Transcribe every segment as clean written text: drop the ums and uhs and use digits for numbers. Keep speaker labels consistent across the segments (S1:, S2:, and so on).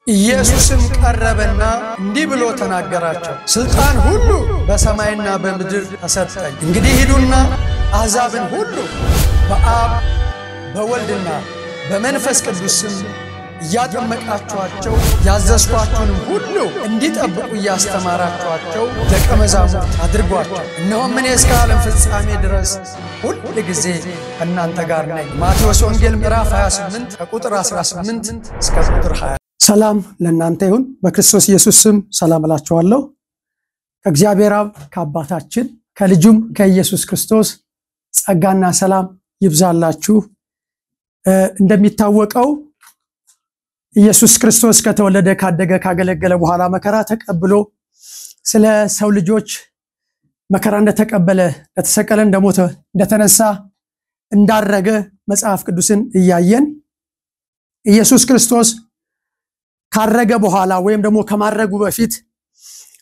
S1: ኢየሱስም ቀረበና እንዲህ ብሎ ተናገራቸው ስልጣን ሁሉ በሰማይና በምድር ተሰጠኝ እንግዲህ ሂዱና አሕዛብን ሁሉ በአብ በወልድና በመንፈስ ቅዱስ ስም ያጠመቃችኋቸው ያዘዝኳችሁን ሁሉ እንዲጠብቁ ያስተማራችኋቸው ደቀ መዛሙርት አድርጓቸው እነሆም እኔ እስከ ዓለም ፍጻሜ ድረስ ሁሉ ጊዜ እናንተ ጋር ነኝ ማቴዎስ ወንጌል ምዕራፍ 28 ከቁጥር 18 እስከ ቁጥር 20 ሰላም ለእናንተ ይሁን በክርስቶስ ኢየሱስ ስም ሰላም እላችኋለሁ ከእግዚአብሔር አብ ከአባታችን ከልጁም ከኢየሱስ ክርስቶስ ጸጋና ሰላም ይብዛላችሁ እንደሚታወቀው ኢየሱስ ክርስቶስ ከተወለደ ካደገ ካገለገለ በኋላ መከራ ተቀብሎ ስለ ሰው ልጆች መከራ እንደተቀበለ ለተሰቀለ እንደሞተ እንደተነሳ እንዳረገ መጽሐፍ ቅዱስን እያየን ኢየሱስ ክርስቶስ ካረገ በኋላ ወይም ደግሞ ከማረጉ በፊት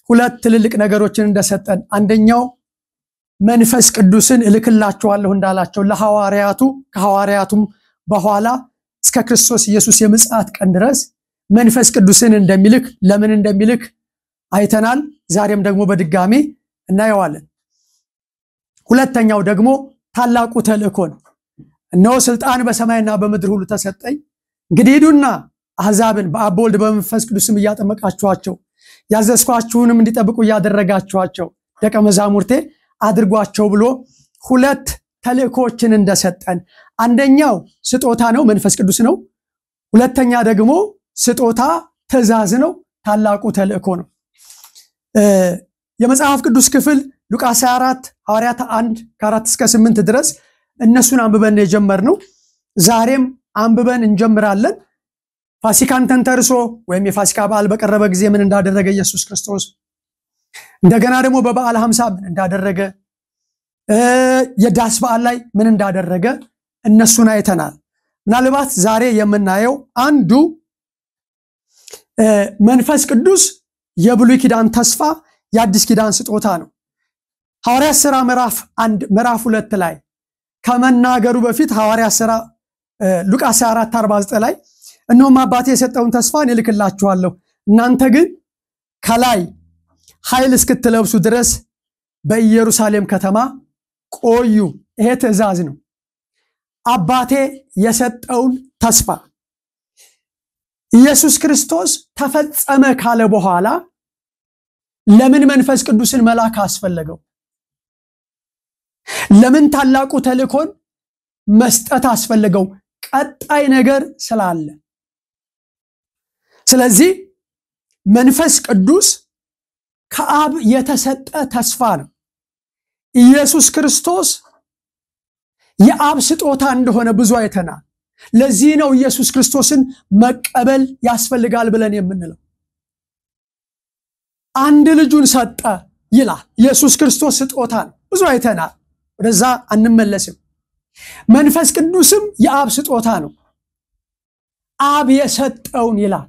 S1: ሁለት ትልልቅ ነገሮችን እንደሰጠን አንደኛው መንፈስ ቅዱስን እልክላችኋለሁ እንዳላቸው ለሐዋርያቱ ከሐዋርያቱም በኋላ እስከ ክርስቶስ ኢየሱስ የምጽአት ቀን ድረስ መንፈስ ቅዱስን እንደሚልክ ለምን እንደሚልክ አይተናል ዛሬም ደግሞ በድጋሚ እናየዋለን ሁለተኛው ደግሞ ታላቁ ተልእኮ ነው እነሆ ስልጣን በሰማይና በምድር ሁሉ ተሰጠኝ እንግዲህ ሂዱና አሕዛብን በአብ በወልድ በመንፈስ ቅዱስም ያጠመቃችኋቸው ያዘዝኳችሁንም እንዲጠብቁ ያደረጋችኋቸው ደቀ መዛሙርቴ አድርጓቸው ብሎ ሁለት ተልእኮችን እንደሰጠን አንደኛው ስጦታ ነው መንፈስ ቅዱስ ነው ሁለተኛ ደግሞ ስጦታ ትእዛዝ ነው ታላቁ ተልእኮ ነው የመጽሐፍ ቅዱስ ክፍል ሉቃስ 24 ሐዋርያት 1 ከ4 እስከ 8 ድረስ እነሱን አንብበን የጀመርነው ዛሬም አንብበን እንጀምራለን ፋሲካን ተንተርሶ ወይም የፋሲካ በዓል በቀረበ ጊዜ ምን እንዳደረገ ኢየሱስ ክርስቶስ እንደገና ደግሞ በበዓል 50 ምን እንዳደረገ የዳስ በዓል ላይ ምን እንዳደረገ እነሱን አይተናል ምናልባት ዛሬ የምናየው አንዱ መንፈስ ቅዱስ የብሉይ ኪዳን ተስፋ የአዲስ ኪዳን ስጦታ ነው ሐዋርያት ሥራ ምዕራፍ 1 ምዕራፍ 2 ላይ ከመናገሩ በፊት ሐዋርያት ሥራ ሉቃስ 4:49 ላይ እነሆም አባቴ የሰጠውን ተስፋ እልክላችኋለሁ እናንተ ግን ከላይ ኃይል እስክትለብሱ ድረስ በኢየሩሳሌም ከተማ ቆዩ ይሄ ትእዛዝ ነው አባቴ የሰጠውን ተስፋ ኢየሱስ ክርስቶስ ተፈጸመ ካለ በኋላ ለምን መንፈስ ቅዱስን መላክ አስፈለገው ለምን ታላቁ ተልእኮን መስጠት አስፈለገው ቀጣይ ነገር ስላለ ስለዚህ መንፈስ ቅዱስ ከአብ የተሰጠ ተስፋ ነው ኢየሱስ ክርስቶስ የአብ ስጦታ እንደሆነ ብዙ አይተናል ለዚህ ነው ኢየሱስ ክርስቶስን መቀበል ያስፈልጋል ብለን የምንለው አንድ ልጁን ሰጠ ይላል ኢየሱስ ክርስቶስ ስጦታ ነው ብዙ አይተናል ወደዛ አንመለስም መንፈስ ቅዱስም የአብ ስጦታ ነው አብ የሰጠውን ይላል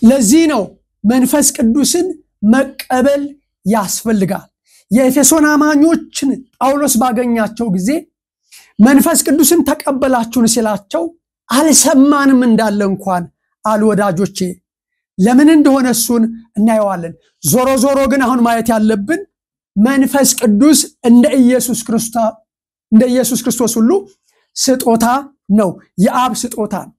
S1: ለዚህ ነው መንፈስ ቅዱስን መቀበል ያስፈልጋል የኤፌሶን አማኞችን ጳውሎስ ባገኛቸው ጊዜ መንፈስ ቅዱስን ተቀበላችሁን ሲላቸው አልሰማንም እንዳለ እንኳን አልወዳጆቼ ለምን እንደሆነ እሱን እናየዋለን ዞሮ ግን አሁን ማየት ያለብን መንፈስ ቅዱስ እንደ ኢየሱስ ክርስቶስ ሁሉ ስጦታ ነው የአብ ስጦታ ነው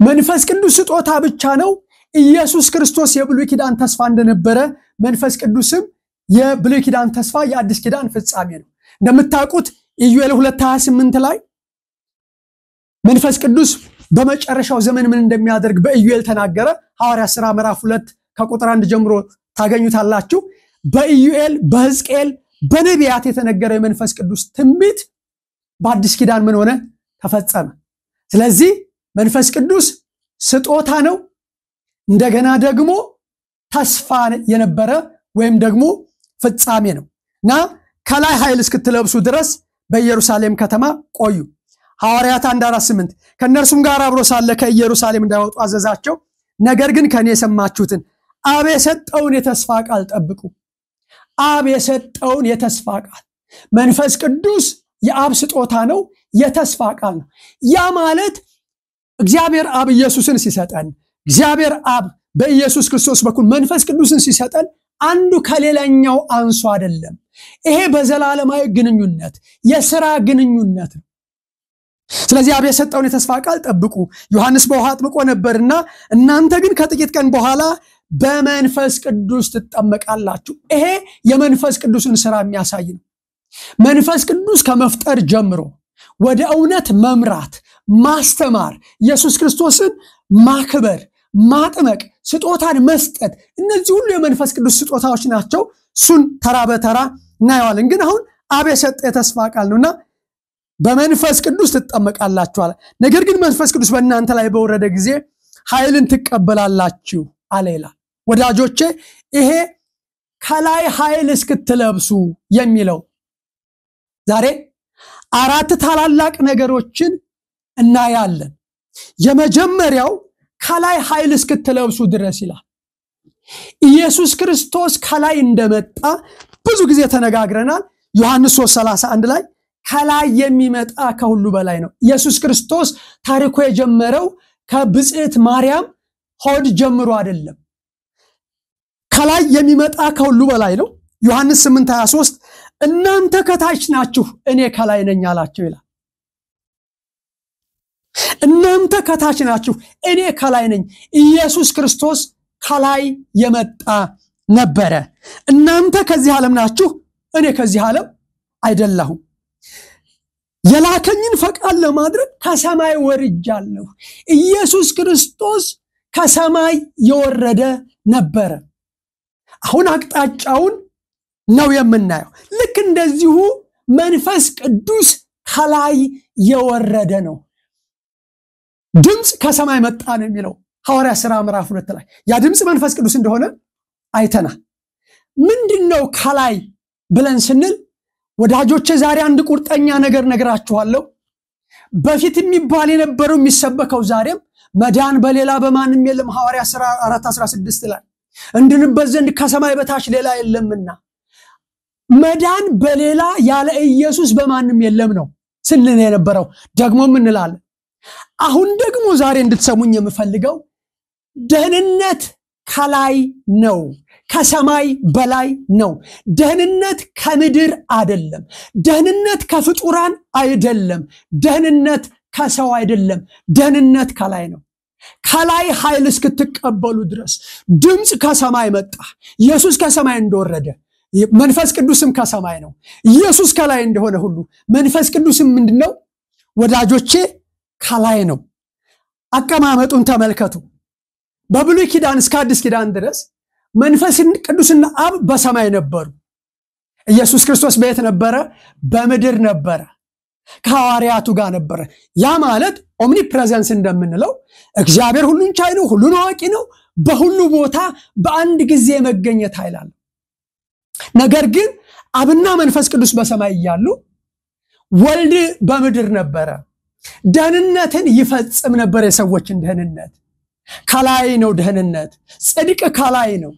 S1: መንፈስ ቅዱስ ስጦታ ብቻ ነው ኢየሱስ ክርስቶስ የብሉይ ኪዳን ተስፋ እንደነበረ መንፈስ ቅዱስም የብሉይ ኪዳን ተስፋ የአዲስ ኪዳን ፍጻሜ ነው እንደምታውቁት ኢዩኤል 2:28 ላይ መንፈስ ቅዱስ በመጨረሻው ዘመን ምን እንደሚያደርግ በኢዩኤል ተናገረ ሐዋርያት ሥራ ምዕራፍ 2 ከቁጥር 1 ጀምሮ ታገኙታላችሁ በኢዩኤል በሕዝቅኤል በነቢያት የተነገረው የመንፈስ ቅዱስ ትንቢት በአዲስ ኪዳን ምን ሆነ ተፈጸመ ስለዚህ መንፈስ ቅዱስ ስጦታ ነው እንደገና ደግሞ ተስፋ የነበረ ወይም ደግሞ ፍጻሜ ነውና ከላይ ኃይል እስክትለብሱ ድረስ በኢየሩሳሌም ከተማ ቆዩ ሐዋርያት 1:48 ከነርሱም ጋር አብሮ ሳለ ከኢየሩሳሌም እንዳይወጡ አዘዛቸው ነገር ግን ከኔ የሰማችሁትን አብ የሰጠውን የተስፋ ቃል ጠብቁ አብ የሰጠውን የተስፋ ቃል መንፈስ ቅዱስ የአብ ስጦታ ነው የተስፋ ቃል ነው ያ ማለት እግዚአብሔር አብ ኢየሱስን ሲሰጠን እግዚአብሔር አብ በኢየሱስ ክርስቶስ በኩል መንፈስ ቅዱስን ሲሰጠን አንዱ ከሌላኛው አንሶ አይደለም። ይሄ በዘላለማዊ ግንኙነት የሥራ ግንኙነት ነው። ስለዚህ አብ የሰጠውን የተስፋ ቃል ጠብቁ። ዮሐንስ በውሃ አጥምቆ ነበርና እናንተ ግን ከጥቂት ቀን በኋላ በመንፈስ ቅዱስ ትጠመቃላችሁ። ይሄ የመንፈስ ቅዱስን ሥራ የሚያሳይ ነው። መንፈስ ቅዱስ ከመፍጠር ጀምሮ ወደ እውነት መምራት፣ ማስተማር፣ ኢየሱስ ክርስቶስን ማክበር፣ ማጥመቅ፣ ስጦታን መስጠት፣ እነዚህ ሁሉ የመንፈስ ቅዱስ ስጦታዎች ናቸው። እሱን ተራ በተራ እናየዋለን። ግን አሁን አብ የሰጠ የተስፋ ቃል ነውና በመንፈስ ቅዱስ ትጠመቃላችሁ አለ። ነገር ግን መንፈስ ቅዱስ በእናንተ ላይ በወረደ ጊዜ ኃይልን ትቀበላላችሁ አለ ይላል። ወዳጆቼ ይሄ ከላይ ኃይል እስክትለብሱ የሚለው ዛሬ አራት ታላላቅ ነገሮችን እናያለን። የመጀመሪያው ከላይ ኃይል እስክትለብሱ ድረስ ይላል። ኢየሱስ ክርስቶስ ከላይ እንደመጣ ብዙ ጊዜ ተነጋግረናል። ዮሐንስ 3:31 ላይ ከላይ የሚመጣ ከሁሉ በላይ ነው። ኢየሱስ ክርስቶስ ታሪኩ የጀመረው ከብጽዕት ማርያም ሆድ ጀምሮ አይደለም። ከላይ የሚመጣ ከሁሉ በላይ ነው። ዮሐንስ 8:23 እናንተ ከታች ናችሁ እኔ ከላይ ነኝ አላቸው ይላል። እናንተ ከታች ናችሁ እኔ ከላይ ነኝ። ኢየሱስ ክርስቶስ ከላይ የመጣ ነበረ። እናንተ ከዚህ ዓለም ናችሁ እኔ ከዚህ ዓለም አይደለሁም። የላከኝን ፈቃድ ለማድረግ ከሰማይ ወርጃለሁ። ኢየሱስ ክርስቶስ ከሰማይ የወረደ ነበረ። አሁን አቅጣጫውን ነው የምናየው። ልክ እንደዚሁ መንፈስ ቅዱስ ከላይ የወረደ ነው። ድምጽ ከሰማይ መጣ ነው የሚለው ሐዋርያት ሥራ ምዕራፍ 2 ላይ ያ ድምጽ መንፈስ ቅዱስ እንደሆነ አይተናል። ምንድነው ከላይ ብለን ስንል ወዳጆቼ ዛሬ አንድ ቁርጠኛ ነገር ነግራችኋለሁ። በፊት የሚባል የነበረው የሚሰበከው ዛሬም መዳን በሌላ በማንም የለም ሐዋርያት ሥራ 4:16 ላይ እንድንበት ዘንድ ከሰማይ በታች ሌላ የለምና መዳን በሌላ ያለ ኢየሱስ በማንም የለም ነው ስንል የነበረው። ደግሞ ምን እንላለን? አሁን ደግሞ ዛሬ እንድትሰሙኝ የምፈልገው ደህንነት ከላይ ነው፣ ከሰማይ በላይ ነው። ደህንነት ከምድር አይደለም። ደህንነት ከፍጡራን አይደለም። ደህንነት ከሰው አይደለም። ደህንነት ከላይ ነው። ከላይ ኃይል እስክትቀበሉ ድረስ ድምጽ ከሰማይ መጣ። ኢየሱስ ከሰማይ እንደወረደ መንፈስ ቅዱስም ከሰማይ ነው። ኢየሱስ ከላይ እንደሆነ ሁሉ መንፈስ ቅዱስም ምንድነው ወዳጆቼ? ከላይ ነው። አቀማመጡን ተመልከቱ። በብሉይ ኪዳን እስከ አዲስ ኪዳን ድረስ መንፈስ ቅዱስና አብ በሰማይ ነበሩ። ኢየሱስ ክርስቶስ በየት ነበረ? በምድር ነበረ። ከሐዋርያቱ ጋር ነበረ። ያ ማለት ኦምኒ ፕሬዘንስ እንደምንለው እግዚአብሔር ሁሉን ቻይ ነው፣ ሁሉን አዋቂ ነው። በሁሉ ቦታ በአንድ ጊዜ መገኘት ኃይል አለው። ነገር ግን አብና መንፈስ ቅዱስ በሰማይ እያሉ ወልድ በምድር ነበረ። ደህንነትን ይፈጽም ነበር። የሰዎችን ደህንነት ከላይ ነው። ደህንነት ጽድቅ ከላይ ነው።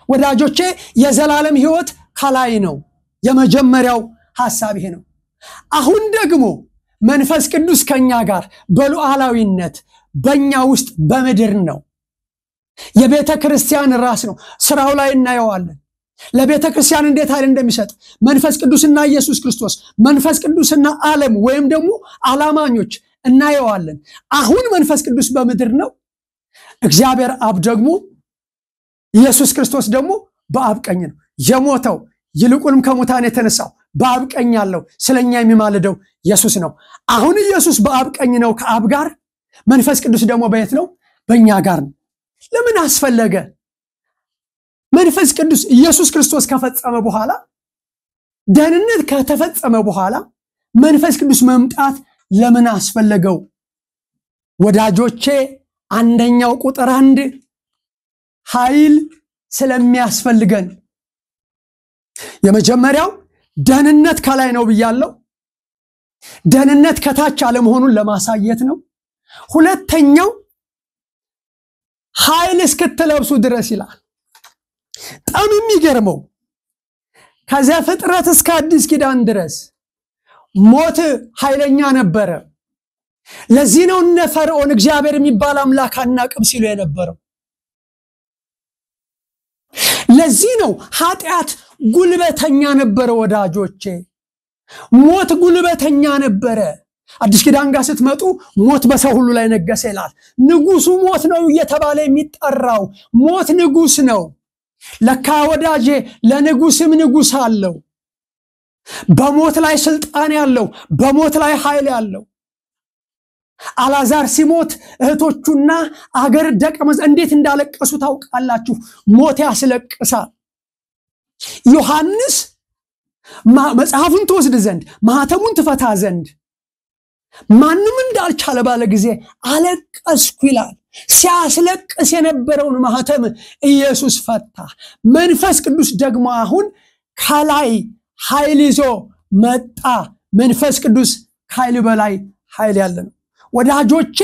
S1: ወዳጆቼ የዘላለም ሕይወት ከላይ ነው። የመጀመሪያው ሐሳብ ይሄ ነው። አሁን ደግሞ መንፈስ ቅዱስ ከኛ ጋር በሉዓላዊነት በእኛ ውስጥ በምድር ነው። የቤተ ክርስቲያን ራስ ነው። ስራው ላይ እናየዋለን። ለቤተ ክርስቲያን እንዴት ኃይል እንደሚሰጥ መንፈስ ቅዱስና ኢየሱስ ክርስቶስ፣ መንፈስ ቅዱስና ዓለም ወይም ደግሞ አላማኞች እናየዋለን። አሁን መንፈስ ቅዱስ በምድር ነው። እግዚአብሔር አብ ደግሞ ኢየሱስ ክርስቶስ ደግሞ በአብ ቀኝ ነው የሞተው። ይልቁንም ከሙታን የተነሳው በአብ ቀኝ ያለው ስለኛ የሚማልደው ኢየሱስ ነው። አሁን ኢየሱስ በአብ ቀኝ ነው ከአብ ጋር። መንፈስ ቅዱስ ደግሞ በየት ነው? በእኛ ጋር ነው። ለምን አስፈለገ? መንፈስ ቅዱስ ኢየሱስ ክርስቶስ ከፈጸመ በኋላ ደህንነት ከተፈጸመ በኋላ መንፈስ ቅዱስ መምጣት ለምን አስፈለገው? ወዳጆቼ አንደኛው ቁጥር 1 ኃይል ስለሚያስፈልገን። የመጀመሪያው ደህንነት ከላይ ነው ብያለሁ። ደህንነት ከታች አለመሆኑን ለማሳየት ነው። ሁለተኛው ኃይል እስክትለብሱ ድረስ ይላል። በጣም የሚገርመው ከዘፍጥረት እስከ አዲስ ኪዳን ድረስ ሞት ኃይለኛ ነበረ። ለዚህ ነው እነ ፈርዖን እግዚአብሔር የሚባል አምላክ አናቅም ሲሉ የነበረው። ለዚህ ነው ኃጢአት ጉልበተኛ ነበረ ወዳጆቼ። ሞት ጉልበተኛ ነበረ። አዲስ ኪዳን ጋር ስትመጡ ሞት በሰው ሁሉ ላይ ነገሰ ይላል። ንጉሱ ሞት ነው እየተባለ የሚጠራው። ሞት ንጉስ ነው። ለካ ወዳጄ ለንጉስም ንጉስ አለው። በሞት ላይ ስልጣን ያለው፣ በሞት ላይ ኃይል ያለው። አልዓዛር ሲሞት እህቶቹና አገር ደቀመዝ እንዴት እንዳለቀሱ ታውቃላችሁ። ሞት ያስለቅሳል። ዮሐንስ መጽሐፉን ትወስድ ዘንድ ማህተሙን ትፈታ ዘንድ ማንም እንዳልቻለ ባለ ጊዜ አለቀስኩ ይላል። ሲያስለቅስ የነበረውን ማህተም ኢየሱስ ፈታ። መንፈስ ቅዱስ ደግሞ አሁን ከላይ ኃይል ይዞ መጣ። መንፈስ ቅዱስ ኃይል በላይ ኃይል ያለ ነው ወዳጆቼ።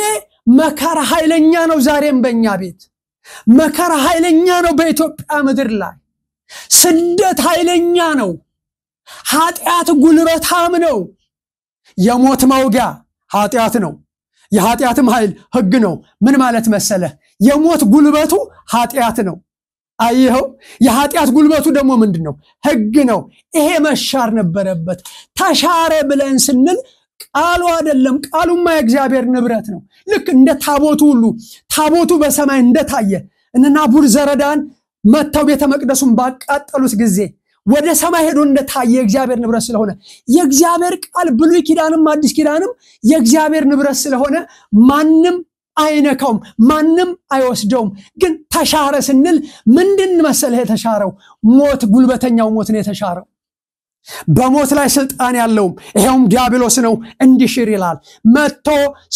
S1: መከራ ኃይለኛ ነው። ዛሬም በእኛ ቤት መከራ ኃይለኛ ነው። በኢትዮጵያ ምድር ላይ ስደት ኃይለኛ ነው። ኃጢአት ጉልበታም ነው። የሞት መውጊያ ኃጢአት ነው። የኃጢአትም ኃይል ሕግ ነው። ምን ማለት መሰለ? የሞት ጉልበቱ ኃጢአት ነው። አይኸው የኃጢአት ጉልበቱ ደግሞ ምንድነው? ሕግ ነው። ይሄ መሻር ነበረበት። ተሻረ ብለን ስንል ቃሉ አይደለም። ቃሉማ የእግዚአብሔር ንብረት ነው። ልክ እንደ ታቦቱ ሁሉ ታቦቱ በሰማይ እንደታየ እነ ናቡዘረዳን መተው ቤተ መቅደሱን ባቃጠሉት ጊዜ ወደ ሰማይ ሄዶ እንደታየ የእግዚአብሔር ንብረት ስለሆነ የእግዚአብሔር ቃል ብሉይ ኪዳንም አዲስ ኪዳንም የእግዚአብሔር ንብረት ስለሆነ ማንም አይነካውም፣ ማንም አይወስደውም። ግን ተሻረ ስንል ምንድን መሰለህ የተሻረው? ሞት፣ ጉልበተኛው ሞት ነው የተሻረው። በሞት ላይ ስልጣን ያለው ይሄውም ዲያብሎስ ነው እንዲሽር ይላል። መጥቶ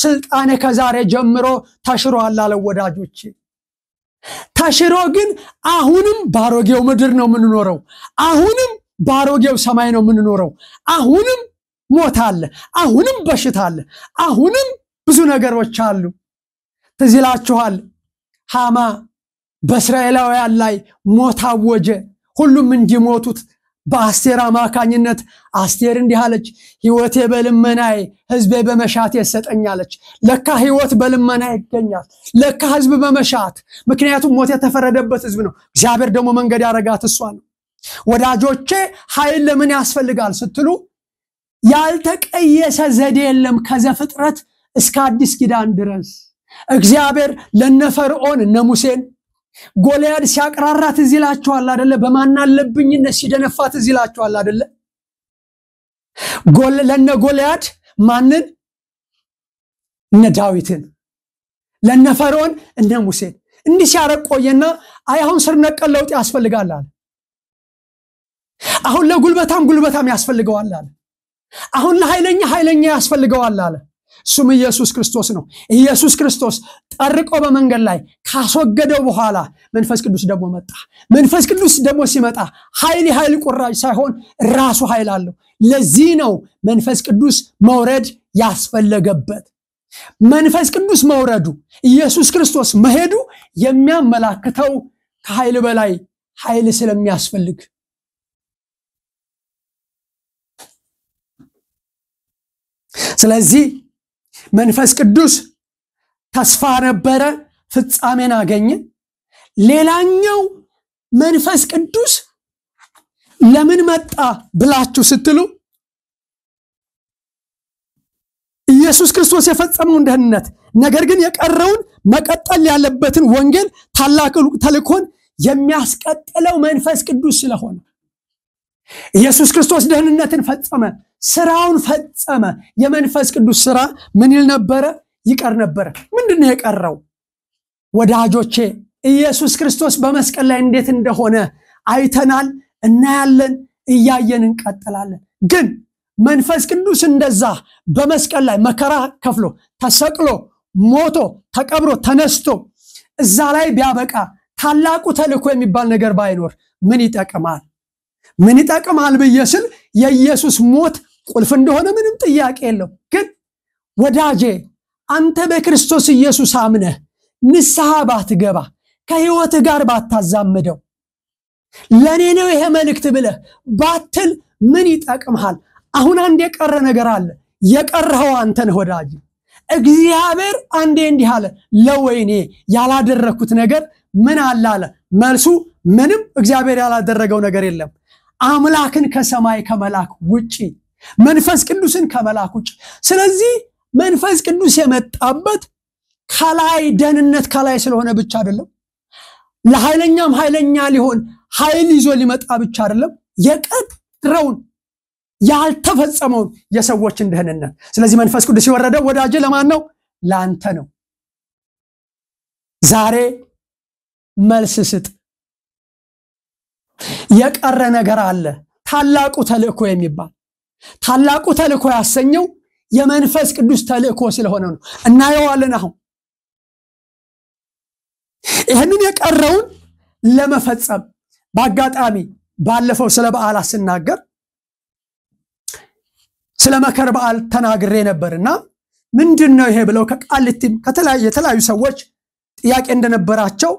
S1: ስልጣኔ ከዛሬ ጀምሮ ተሽሯል አለ ወዳጆቼ። ተሽሮ ግን አሁንም ባሮጌው ምድር ነው የምንኖረው። አሁንም ባሮጌው ሰማይ ነው የምንኖረው። አሁንም ሞት አለ፣ አሁንም በሽታ አለ፣ አሁንም ብዙ ነገሮች አሉ። ትዝ ይላችኋል ሃማ በእስራኤላውያን ላይ ሞት አወጀ። ሁሉም እንዲሞቱት በአስቴር አማካኝነት አስቴር እንዲህ አለች፣ ሕይወቴ በልመናዬ ሕዝቤ በመሻት ይሰጠኛለች። ለካ ሕይወት በልመና ይገኛል። ለካ ሕዝብ በመሻት ምክንያቱም ሞት የተፈረደበት ሕዝብ ነው። እግዚአብሔር ደግሞ መንገድ ያረጋት እሷ ነው። ወዳጆቼ ኃይል ለምን ያስፈልጋል ስትሉ ያልተቀየሰ ዘዴ የለም። ከዘፍጥረት እስከ አዲስ ኪዳን ድረስ እግዚአብሔር ለነ ፈርዖን እነ ሙሴን ጎልያድ ሲያቀራራት እዚህ ይላችኋል አይደለ? በማናለብኝነት ሲደነፋት እዚህ ይላችኋል አይደለ? ለነ ጎልያድ ማንን? እነ ዳዊትን፣ ለነ ፈርዖን እነ ሙሴን እንዲህ ሲያረቆየና አሁን ስር ነቀል ለውጥ ያስፈልጋል አለ። አሁን ለጉልበታም ያስፈልገዋል አለ። አሁን ለኃይለኛ ያስፈልገዋል አለ። እሱም ኢየሱስ ክርስቶስ ነው። ኢየሱስ ክርስቶስ ጠርቆ በመንገድ ላይ ካስወገደው በኋላ መንፈስ ቅዱስ ደግሞ መጣ። መንፈስ ቅዱስ ደግሞ ሲመጣ ኃይል ቁራጭ ሳይሆን ራሱ ኃይል አለው። ለዚህ ነው መንፈስ ቅዱስ መውረድ ያስፈለገበት። መንፈስ ቅዱስ መውረዱ ኢየሱስ ክርስቶስ መሄዱ የሚያመላክተው ከኃይል በላይ ኃይል ስለሚያስፈልግ። ስለዚህ መንፈስ ቅዱስ ተስፋ ነበረ፣ ፍጻሜን አገኘ። ሌላኛው መንፈስ ቅዱስ ለምን መጣ ብላችሁ ስትሉ ኢየሱስ ክርስቶስ የፈጸመውን ደህንነት ነገር ግን የቀረውን መቀጠል ያለበትን ወንጌል ታላቅ ተልእኮን የሚያስቀጥለው መንፈስ ቅዱስ ስለሆነ ኢየሱስ ክርስቶስ ደህንነትን ፈጸመ፣ ስራውን ፈጸመ። የመንፈስ ቅዱስ ስራ ምን ይል ነበረ? ይቀር ነበረ። ምንድነው የቀረው ወዳጆቼ? ኢየሱስ ክርስቶስ በመስቀል ላይ እንዴት እንደሆነ አይተናል፣ እናያለን፣ እያየን እንቀጥላለን። ግን መንፈስ ቅዱስ እንደዛ በመስቀል ላይ መከራ ከፍሎ ተሰቅሎ ሞቶ ተቀብሮ ተነስቶ እዛ ላይ ቢያበቃ ታላቁ ተልእኮ የሚባል ነገር ባይኖር ምን ይጠቅማል? ምን ይጠቅማል ብየስል የኢየሱስ ሞት ቁልፍ እንደሆነ ምንም ጥያቄ የለው። ግን ወዳጄ አንተ በክርስቶስ ኢየሱስ አምነህ ንስሐ ባትገባ ከህይወት ጋር ባታዛምደው ለኔ ነው ይሄ መልእክት ብለህ ባትል ምን ይጠቅምሃል? አሁን አንድ የቀረ ነገር አለ። የቀረው አንተ ነህ ወዳጄ። እግዚአብሔር አንዴ እንዲህ አለ ለወይኔ ያላደረኩት ነገር ምን አለ አለ መልሱ ምንም እግዚአብሔር ያላደረገው ነገር የለም አምላክን ከሰማይ ከመላክ ውጪ መንፈስ ቅዱስን ከመላክ ውጪ ስለዚህ መንፈስ ቅዱስ የመጣበት ከላይ ደህንነት ከላይ ስለሆነ ብቻ አይደለም ለኃይለኛም ኃይለኛ ሊሆን ኃይል ይዞ ሊመጣ ብቻ አይደለም የቀረውን ያልተፈጸመውን የሰዎችን ደህንነት ስለዚህ መንፈስ ቅዱስ ይወረደው ወዳጄ ለማን ነው ላንተ ነው ዛሬ መልስ ስጥ የቀረ ነገር አለ ታላቁ ተልእኮ የሚባል ታላቁ ተልእኮ ያሰኘው የመንፈስ ቅዱስ ተልእኮ ስለሆነ ነው እናየዋለን አሁን ይሄንን የቀረውን ለመፈጸም በአጋጣሚ ባለፈው ስለ በዓል አስናገር ስለ መከር በዓል ተናግሬ ነበርና ምንድነው ይሄ ብለው ከቃልቲም ከተለያዩ ሰዎች ጥያቄ እንደነበራቸው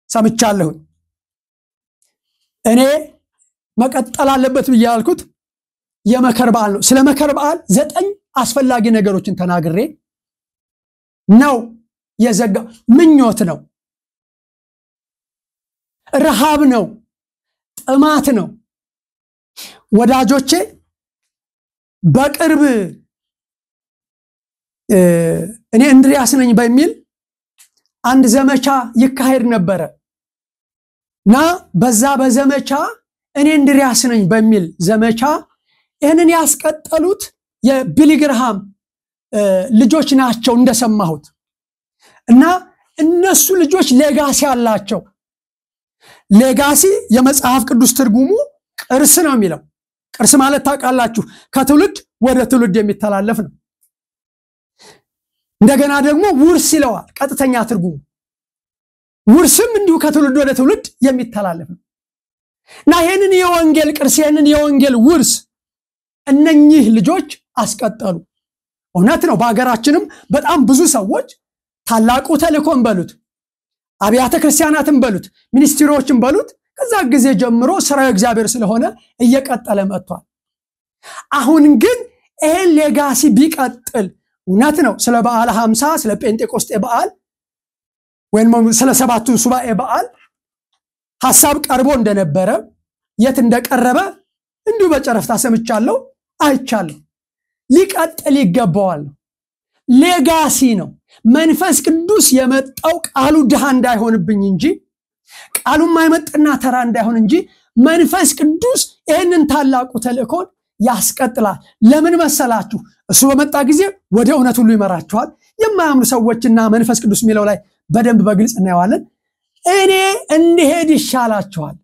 S1: ሰምቻለሁ እኔ መቀጠል አለበት ብያልኩት የመከር በዓል ነው ስለ መከር በዓል 9 አስፈላጊ ነገሮችን ተናግሬ ነው የዘጋ ምኞት ነው ረሃብ ነው ጥማት ነው ወዳጆቼ በቅርብ እኔ እንድሪያስ ነኝ በሚል አንድ ዘመቻ ይካሄድ ነበርና በዛ በዘመቻ እኔ እንድሪያስ ነኝ በሚል ዘመቻ እነን ያስቀጠሉት የቢሊግርሃም ልጆች ናቸው እንደሰማሁት እና እነሱ ልጆች ሌጋሲ አላቸው ሌጋሲ የመጽሐፍ ቅዱስ ትርጉሙ ቅርስ ነው የሚለው ቅርስ ማለት ታውቃላችሁ ከትውልድ ወደ ትውልድ የሚተላለፍ ነው እንደገና ደግሞ ውርስ ይለዋል ቀጥተኛ ትርጉሙ ውርስም እንዲሁ ከትውልድ ወደ ትውልድ የሚተላለፍ ነው እና ይሄንን የወንጌል ቅርስ ይሄንን የወንጌል ውርስ እነኚህ ልጆች አስቀጠሉ እውነት ነው በአገራችንም በጣም ብዙ ሰዎች ታላቁ ተልእኮን በሉት አብያተ ክርስቲያናትን በሉት ሚኒስትሪዎችን በሉት ከዛ ጊዜ ጀምሮ ስራው እግዚአብሔር ስለሆነ እየቀጠለ መጥቷል አሁን ግን ይሄ ሌጋሲ ቢቀጥል እውነት ነው ስለ በዓለ 50 ስለ ጴንጤቆስጤ በዓል ወይም ስለ ሰባቱ ሱባኤ በዓል ሐሳብ ቀርቦ እንደነበረ የት እንደቀረበ እንዲሁ በጨረፍታ ሰምቻለሁ አይቻለሁ ሊቀጥል ይገባዋል ሌጋሲ ነው መንፈስ ቅዱስ የመጣው ቃሉ ድሃ እንዳይሆንብኝ እንጂ ቃሉ ማይመጥና ተራ እንዳይሆን እንጂ መንፈስ ቅዱስ ይሄንን ታላቁ ተልእኮን ያስቀጥላል ለምን መሰላችሁ እሱ በመጣ ጊዜ ወደ እውነት ሁሉ ይመራቸዋል የማያምኑ ሰዎችና መንፈስ ቅዱስ የሚለው ላይ በደንብ በግልጽ እናየዋለን እኔ እንድሄድ ይሻላችኋል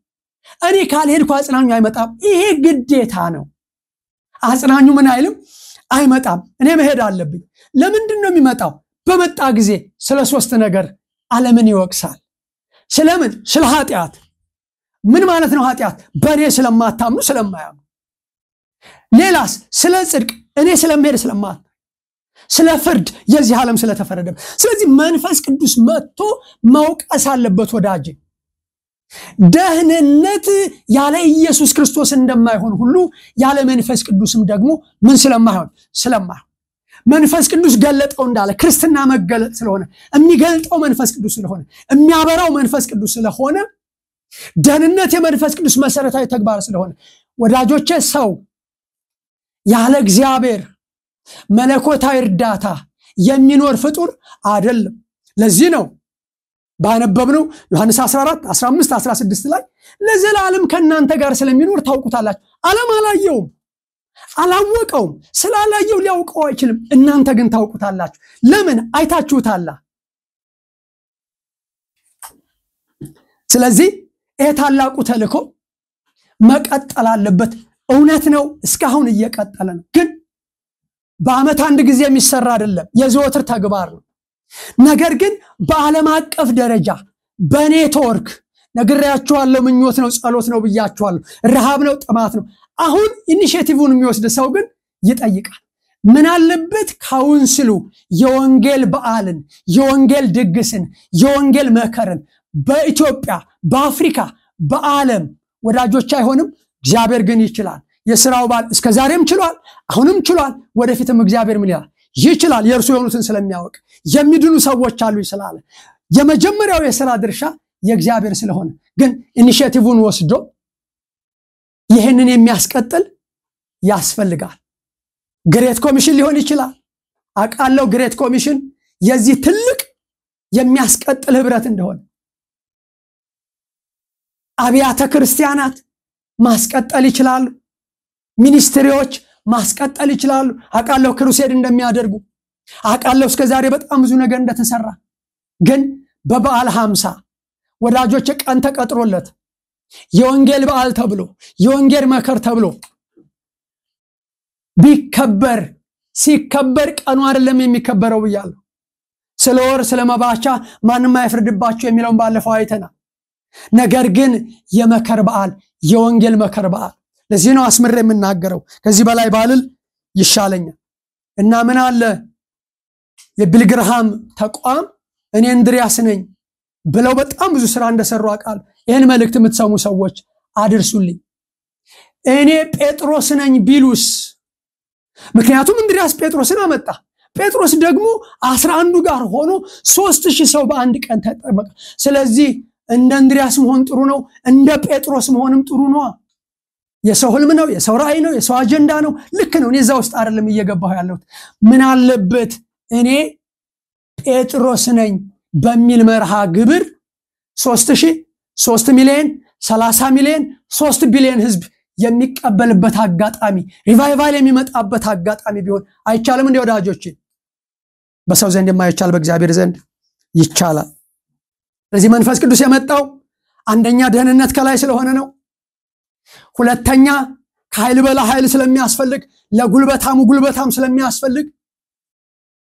S1: እኔ ካልሄድኩ አጽናኙ አይመጣም ይሄ ግዴታ ነው አጽናኙ ምን አይልም አይመጣም እኔ መሄድ አለብኝ ለምንድነው የሚመጣው በመጣ ጊዜ ስለ ሶስት ነገር ዓለምን ይወቅሳል ስለምን ስለ ኃጢአት ምን ማለት ነው ኃጢአት በኔ ስለማታምኑ ስለማያምኑ ሌላስ ስለ ጽድቅ እኔ ስለምሄድ ስለማት ስለ ፍርድ የዚህ ዓለም ስለተፈረደ ስለዚህ መንፈስ ቅዱስ መጥቶ መውቀስ አለበት ወዳጅ ደህንነት ያለ ኢየሱስ ክርስቶስ እንደማይሆን ሁሉ ያለ መንፈስ ቅዱስም ደግሞ ምን ስለማይሆን መንፈስ ቅዱስ ገለጠው እንዳለ ክርስትና መገለጥ ስለሆነ የሚገልጠው መንፈስ ቅዱስ ስለሆነ የሚያበራው መንፈስ ቅዱስ ስለሆነ ደህንነት የመንፈስ ቅዱስ መሰረታዊ ተግባር ስለሆነ ወዳጆቼ ሰው ያለ እግዚአብሔር መለኮታዊ እርዳታ የሚኖር ፍጡር አይደለም ለዚህ ነው ባነበብነው ዮሐንስ 14 15 16 ላይ ለዘላለም ከናንተ ጋር ስለሚኖር ታውቁታላችሁ ዓለም አላየውም አላወቀውም ስላላየው ሊያውቀው አይችልም እናንተ ግን ታውቁታላችሁ ለምን አይታችሁታል ስለዚህ ታላቁ ተልእኮ መቀጠል አለበት እውነት ነው እስካሁን እየቀጠለ ነው ግን በአመት አንድ ጊዜ የሚሰራ አይደለም የዘወትር ተግባር ነው ነገር ግን በዓለም አቀፍ ደረጃ በኔትወርክ ነግሬያችኋለሁ ምኞት ነው ጸሎት ነው ብያችኋለሁ ረሃብ ነው ጥማት ነው አሁን ኢኒሺዬቲቭን የሚወስድ ሰው ግን ይጠይቃል ምን አለበት ካውንስሉ የወንጌል በዓልን የወንጌል ድግስን የወንጌል መከርን በኢትዮጵያ በአፍሪካ በዓለም ወዳጆች አይሆንም እግዚአብሔር ግን ይችላል የሥራው ባል እስከ ዛሬም ችሏል አሁንም ችሏል ወደፊትም እግዚአብሔር ምን ይላል ይችላል የእርሱ የሆኑትን ስለሚያውቅ የሚድኑ ሰዎች አሉ ይስላል የመጀመሪያው የሥራ ድርሻ የእግዚአብሔር ስለሆነ ግን ኢኒሺዬቲቭን ወስዶ ይሄንን የሚያስቀጥል ያስፈልጋል ግሬት ኮሚሽን ሊሆን ይችላል አቃለው ግሬት ኮሚሽን የዚህ ትልቅ የሚያስቀጥል ህብረት እንደሆነ አብያተ ክርስቲያናት ማስቀጠል ይችላሉ ሚኒስትሪዎች ማስቀጠል ይችላሉ አቃለው ክሩሴድ እንደሚያደርጉ አቃለው እስከዛሬ በጣም ብዙ ነገር እንደተሰራ ግን በበዓል 50 ወዳጆች ቀን ተቀጥሮለት የወንጌል በዓል ተብሎ የወንጌል መከር ተብሎ ቢከበር ሲከበር ቀኑ አይደለም የሚከበረው ይያሉ ስለወር ስለማባቻ ማንንም አይፍርድባቸው የሚለውን ባለፈው አይተናል ነገር ግን የመከር በዓል የወንጌል መከር በዓል ለዚህ ነው አስመረ የምናገረው ከዚህ በላይ ባልል ይሻለኛል እና ምን አለ የቢልግርሃም ተቋም እኔ እንድሪያስ ነኝ ብለው በጣም ብዙ ስራ እንደሰሩ አቃል ይሄን መልእክት የምትሰሙ ሰዎች አድርሱልኝ እኔ ጴጥሮስ ነኝ ቢሉስ ምክንያቱም እንድሪያስ ጴጥሮስን አመጣ ጴጥሮስ ደግሞ 11 ጋር ሆኖ 3000 ሰው በአንድ ቀን ተጠመቀ ስለዚህ እንደ እንድሪያስ መሆን ጥሩ ነው እንደ ጴጥሮስ መሆንም ጥሩ ነው የሰው ህልም ነው የሰው ራእይ ነው የሰው አጀንዳ ነው ልክ ነው እኔ እዛ ውስጥ አይደለም እየገባሁ ያለሁት ምን አለበት እኔ ጴጥሮስ ነኝ በሚል መርሃ ግብር 3000 3 ሚሊዮን 30 ሚሊዮን 3 ቢሊዮን ህዝብ የሚቀበልበት አጋጣሚ ሪቫይቫል የሚመጣበት አጋጣሚ ቢሆን አይቻልም እንደ ወዳጆች በሰው ዘንድ የማይቻል በእግዚአብሔር ዘንድ ይቻላል ስለዚህ መንፈስ ቅዱስ የመጣው አንደኛ ደህንነት ከላይ ስለሆነ ነው ሁለተኛ ከኃይል በላ ኃይል ስለሚያስፈልግ ለጉልበታም ስለሚያስፈልግ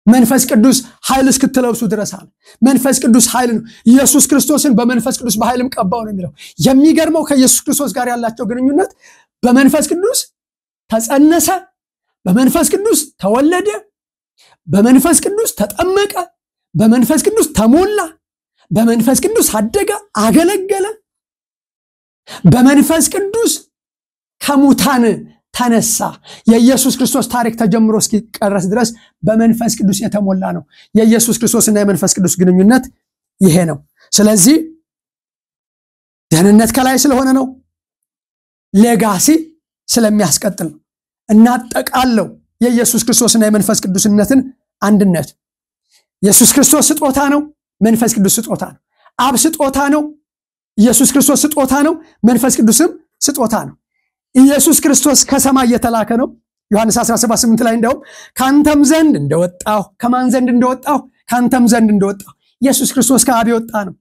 S1: መንፈስ ቅዱስ ኃይል እስክትለብሱ ድረሳል መንፈስ ቅዱስ ኃይል ነው ኢየሱስ ክርስቶስን በመንፈስ ቅዱስ በኃይልም ቀባው ነው የሚለው የሚገርመው ከኢየሱስ ክርስቶስ ጋር ያላቸው ግንኙነት በመንፈስ ቅዱስ ተጸነሰ በመንፈስ ቅዱስ ተወለደ በመንፈስ ቅዱስ ተጠመቀ በመንፈስ ቅዱስ ተሞላ በመንፈስ ቅዱስ አደገ አገለገለ በመንፈስ ቅዱስ ከሙታን ተነሳ የኢየሱስ ክርስቶስ ታሪክ ተጀምሮ እስኪቀረስ ድረስ በመንፈስ ቅዱስ የተሞላ ነው የኢየሱስ ክርስቶስና የመንፈስ ቅዱስ ግንኙነት ይሄ ነው ስለዚህ ደህንነት ከላይ ስለሆነ ነው ሌጋሲ ስለሚያስቀጥል ነው እናጠቃለው የኢየሱስ ክርስቶስና የመንፈስ ቅዱስነትን አንድነት ኢየሱስ ክርስቶስ ስጦታ ነው መንፈስ ቅዱስ ስጦታ ነው አብ ስጦታ ነው ኢየሱስ ክርስቶስ ስጦታ ነው መንፈስ ቅዱስም ስጦታ ነው ኢየሱስ ክርስቶስ ከሰማይ የተላከ ነው ዮሐንስ 17:8 ላይ እንደው ካንተም ዘንድ እንደወጣው ከማን ዘንድ እንደወጣው ካንተም ዘንድ እንደወጣው ኢየሱስ ክርስቶስ ከአብ የወጣ ነው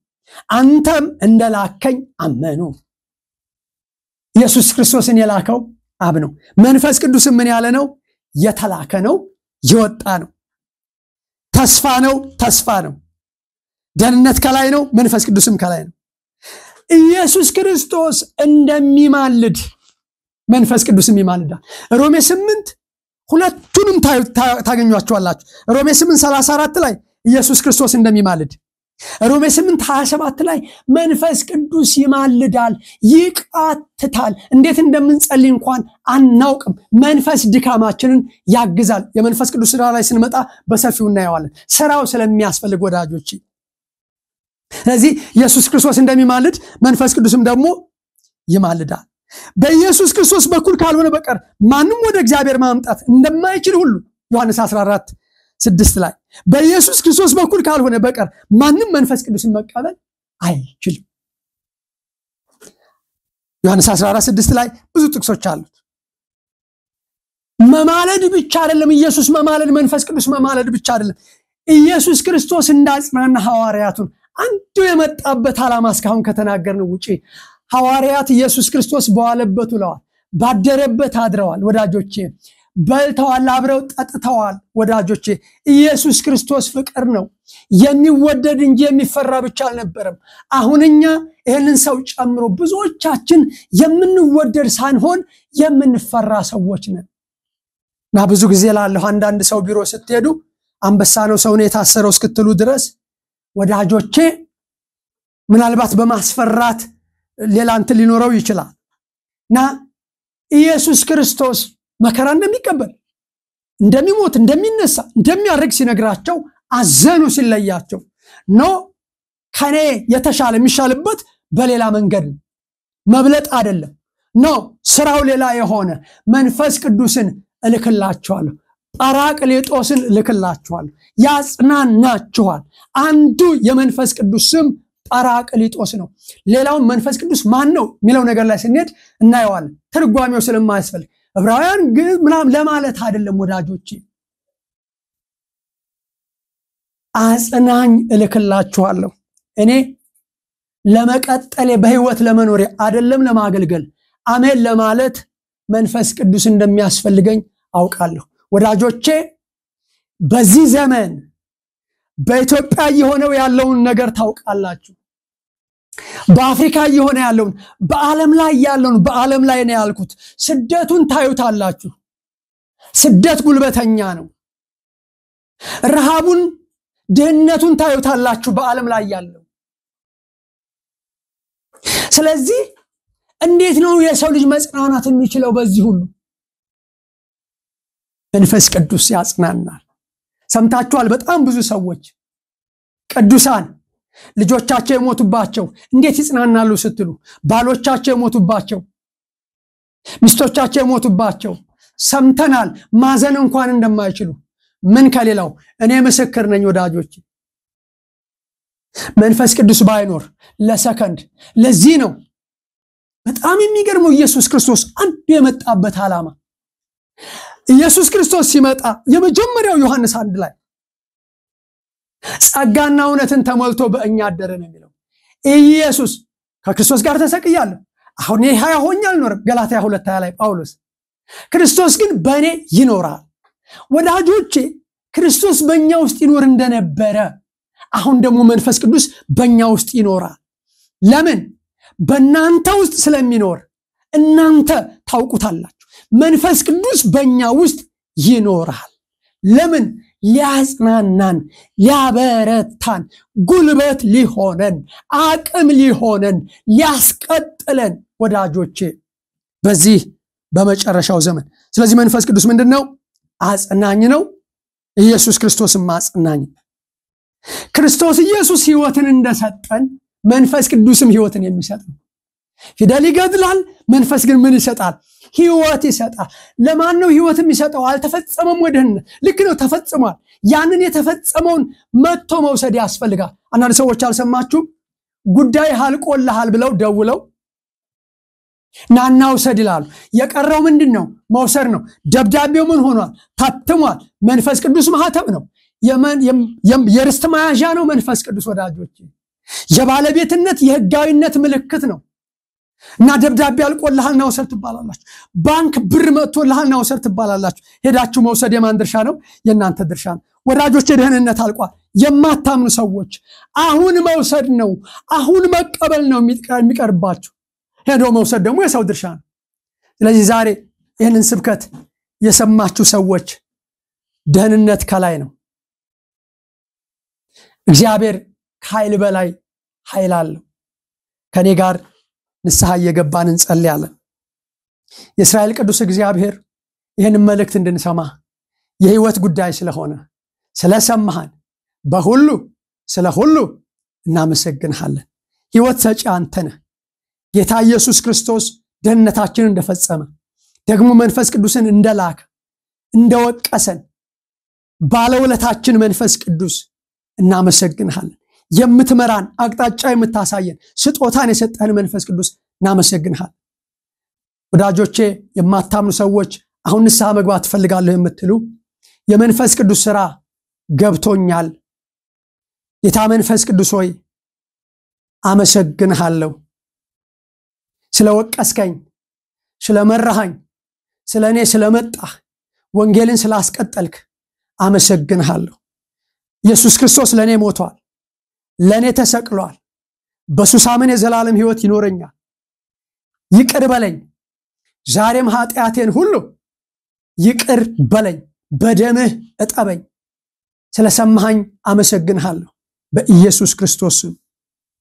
S1: አንተም እንደላከኝ አመኑ ኢየሱስ ክርስቶስን የላከው አብ ነው መንፈስ ቅዱስም ምን ያለ ነው የተላከ ነው የወጣ ነው ተስፋ ነው ደህንነት ከላይ ነው መንፈስ ቅዱስም ከላይ ነው ኢየሱስ ክርስቶስ እንደሚማልድ መንፈስ ቅዱስም ይማልዳል ሮሜ 8 ሁለቱንም ታገኙዋቸዋላችሁ ሮሜ 8:34 ላይ ኢየሱስ ክርስቶስ እንደሚማልድ ሮሜ 8:27 ላይ መንፈስ ቅዱስ ይማልዳል ይቃትታል እንዴት እንደምንጸልይ እንኳን አናውቅም መንፈስ ድካማችንን ያግዛል የመንፈስ ቅዱስ ስራ ላይ ስንመጣ በሰፊው እናየዋለን ስራው ስለሚያስፈልግ ወዳጆች ስለዚህ ኢየሱስ ክርስቶስ እንደሚማልድ መንፈስ ቅዱስም ደግሞ ይማልዳል በኢየሱስ ክርስቶስ በኩል ካልሆነ በቀር ማንንም ወደ እግዚአብሔር ማምጣት እንደማይችል ሁሉ ዮሐንስ 14:6 ላይ በኢየሱስ ክርስቶስ በኩል ካልሆነ በቀር ማንንም መንፈስ ቅዱስን መቀበል አይችልም ዮሐንስ 14:6 ላይ ብዙ ጥቅሶች አሉት መማለድ ብቻ አይደለም ኢየሱስ መማለድ መንፈስ ቅዱስ መማለድ ብቻ አይደለም ኢየሱስ ክርስቶስ እንዳጽናና ሐዋርያቱን አንዱ የመጣበት ዓላማ እስካሁን ከተናገርነው ውጪ ሐዋርያት ኢየሱስ ክርስቶስ በዋለበት ውለዋል ባደረበት አድረዋል ወዳጆቼ በልተዋል አብረው ጠጥተዋል ወዳጆቼ ኢየሱስ ክርስቶስ ፍቅር ነው የሚወደድ እንጂ የሚፈራ ብቻ አልነበረም አሁንኛ ይሄንን ሰው ጨምሮ ብዙዎቻችን የምንወደድ ሳንሆን የምንፈራ ሰዎች ነን ና ብዙ ጊዜ ላለው አንዳንድ ሰው ቢሮ ስትሄዱ አንበሳ ነው ሰው ነው የታሰረው እስክትሉ ድረስ ወዳጆቼ ምናልባት በማስፈራት ሌላ እንት ሊኖረው ይችላል ና ኢየሱስ ክርስቶስ መከራ እንደሚቀበል እንደሚሞት እንደሚነሳ እንደሚያርግ ሲነግራቸው አዘኑ ሲለያቸው ኖ ከኔ የተሻለ የሚሻልበት በሌላ መንገድ ነው መብለጥ አይደለም ኖ ስራው ሌላ የሆነ መንፈስ ቅዱስን እልክላችኋለሁ ጳራቅሊጦስን እልክላችኋለሁ ያጽናናችኋል አንዱ የመንፈስ ቅዱስ ስም ጳራቅሊጦስ ነው ሌላው መንፈስ ቅዱስ ማን ነው የሚለው ነገር ላይ ስንሄድ እናየዋለን ትርጓሜው ስለማያስፈልግ ዕብራውያን ግን ምናም ለማለት አይደለም ወዳጆቼ አጽናኝ እልክላችኋለሁ እኔ ለመቀጠል በህይወት ለመኖር አይደለም ለማገልገል አሜን ለማለት መንፈስ ቅዱስ እንደሚያስፈልገኝ አውቃለሁ ወዳጆቼ በዚህ ዘመን በኢትዮጵያ የሆነው ያለውን ነገር ታውቃላችሁ በአፍሪካ የሆነ ያለውን በዓለም ላይ ያለውን በዓለም ላይ ነው ያልኩት ስደቱን ታዩታላችሁ ስደት ጉልበተኛ ነው ረሃቡን ድህነቱን ታዩታላችሁ በዓለም ላይ ያለው ስለዚህ እንዴት ነው የሰው ልጅ መጽናናት የሚችለው በዚህ ሁሉ መንፈስ ቅዱስ ያጽናናል ሰምታችኋል በጣም ብዙ ሰዎች ቅዱሳን ልጆቻቸው የሞቱባቸው እንዴት ይጽናናሉ ስትሉ ባሎቻቸው የሞቱባቸው ሚስቶቻቸው የሞቱባቸው ሰምተናል ማዘን እንኳን እንደማይችሉ ምን ከሌላው እኔ ምስክር ነኝ ወዳጆች መንፈስ ቅዱስ ባይኖር ለሰከንድ ለዚህ ነው በጣም የሚገርመው ኢየሱስ ክርስቶስ አንድ የመጣበት ዓላማ ኢየሱስ ክርስቶስ ሲመጣ የመጀመሪያው ዮሐንስ 1 ላይ ጸጋና እውነትን ተሞልቶ በእኛ አደረ ነው የሚለው ኢየሱስ ከክርስቶስ ጋር ተሰቅያለሁ አሁን ይሄ ሆኛል ነው ገላትያ 2:20 ላይ ጳውሎስ ክርስቶስ ግን በእኔ ይኖራል ወዳጆቼ ክርስቶስ በእኛ ውስጥ ይኖር እንደነበረ አሁን ደግሞ መንፈስ ቅዱስ በእኛ ውስጥ ይኖራል ለምን በእናንተ ውስጥ ስለሚኖር እናንተ ታውቁታላችሁ መንፈስ ቅዱስ በእኛ ውስጥ ይኖራል ለምን ሊያጽናናን ሊያበረታን ጉልበት ሊሆነን አቅም ሊሆነን ሊያስቀጥለን ወዳጆቼ በዚህ በመጨረሻው ዘመን ስለዚህ መንፈስ ቅዱስ ምንድነው አጽናኝ ነው ኢየሱስ ክርስቶስም አጽናኝ ክርስቶስ ኢየሱስ ሕይወትን እንደሰጠን መንፈስ ቅዱስም ሕይወትን የሚሰጥ ነው ፊደል ይገድላል መንፈስ ግን ምን ይሰጣል ሕይወት ይሰጣል ለማን ነው ሕይወት የሚሰጠው አልተፈጸመም ወደነ ልክ ነው ተፈጽሟል ያንን የተፈጸመውን መጥቶ መውሰድ ያስፈልጋል አንዳንድ ሰዎች አልሰማችሁ ጉዳይ አልቆልሃል ብለው ደውለው ናና ውሰድ ይላሉ የቀረው ምንድነው መውሰድ ነው ደብዳቤው ምን ሆኗል ታትሟል መንፈስ ቅዱስ ማህተም ነው የርስት መያዣ ነው መንፈስ ቅዱስ ወዳጆች የባለቤትነት የህጋዊነት ምልክት ነው እና ደብዳቤ አልቆልሃልና ወሰድ ትባላላችሁ ባንክ ብር መጥቶልሃልና ወሰድ ትባላላችሁ ሄዳችሁ መውሰድ የማን ድርሻ ነው የናንተ ድርሻ ነው ወዳጆች ደህንነት አልቋል የማታምኑ ሰዎች አሁን መውሰድ ነው አሁን መቀበል ነው የሚቀርባችሁ ሄዶ መውሰድ ደግሞ የሰው ድርሻ ነው ስለዚህ ዛሬ ይሄንን ስብከት የሰማችሁ ሰዎች ደህንነት ከላይ ነው እግዚአብሔር ኃይል በላይ ኃይል አለው ከኔ ጋር ንስሐ እየገባን እንጸልያለን የእስራኤል ቅዱስ እግዚአብሔር ይሄንን መልእክት እንድንሰማ የህይወት ጉዳይ ስለሆነ ስለሰማህን በሁሉ ስለሁሉ እናመሰግንሃለን ህይወት ሰጪ አንተ ነህ ጌታ ኢየሱስ ክርስቶስ ደህንነታችንን እንደፈጸመ ደግሞ መንፈስ ቅዱስን እንደላከ እንደወቀሰን ባለውለታችን መንፈስ ቅዱስ እናመሰግንሃለን የምትመራን አቅጣጫ የምታሳየን ስጦታን የሰጠህን መንፈስ ቅዱስ እናመሰግንሃለን ወዳጆቼ የማታምኑ ሰዎች አሁን ንስሐ መግባት ፈልጋለሁ የምትሉ የመንፈስ ቅዱስ ሥራ ገብቶኛል ጌታ መንፈስ ቅዱስ ሆይ አመሰግንሃለሁ ስለወቀስከኝ ስለመራሃኝ ስለኔ ስለመጣህ ወንጌልን ስላስቀጠልክ አመሰግንሃለሁ ኢየሱስ ክርስቶስ ለኔ ሞቷል ለኔ ተሰቅሏል በሱሳምን የዘላለም ሕይወት ይኖረኛል ይቅር በለኝ ዛሬም ኃጢአቴን ሁሉ ይቅር በለኝ በደምህ እጠበኝ ስለሰማኸኝ አመሰግንሃለሁ በኢየሱስ ክርስቶስ ስም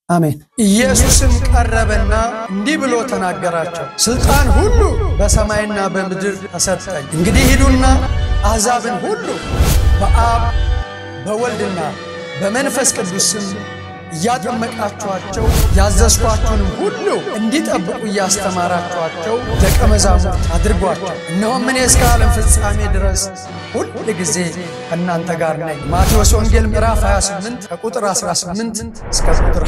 S1: አሜን ኢየሱስም ቀረበና እንዲህ ብሎ ተናገራቸው ስልጣን ሁሉ በሰማይና በምድር ተሰጠኝ እንግዲህ ሂዱና አሕዛብን ሁሉ በአብ በወልድና በመንፈስ ቅዱስ ስም ያጠመቃችኋቸው ያዘዝኳችሁንም ሁሉ እንዲጠብቁ ያስተማራችኋቸው ደቀ መዛሙርት አድርጓቸው። እነሆም እኔ እስከ ዓለም ፍጻሜ ድረስ ሁል ጊዜ ከእናንተ ጋር ነኝ። ማቴዎስ ወንጌል ምዕራፍ 28 ከቁጥር 18 እስከ ቁጥር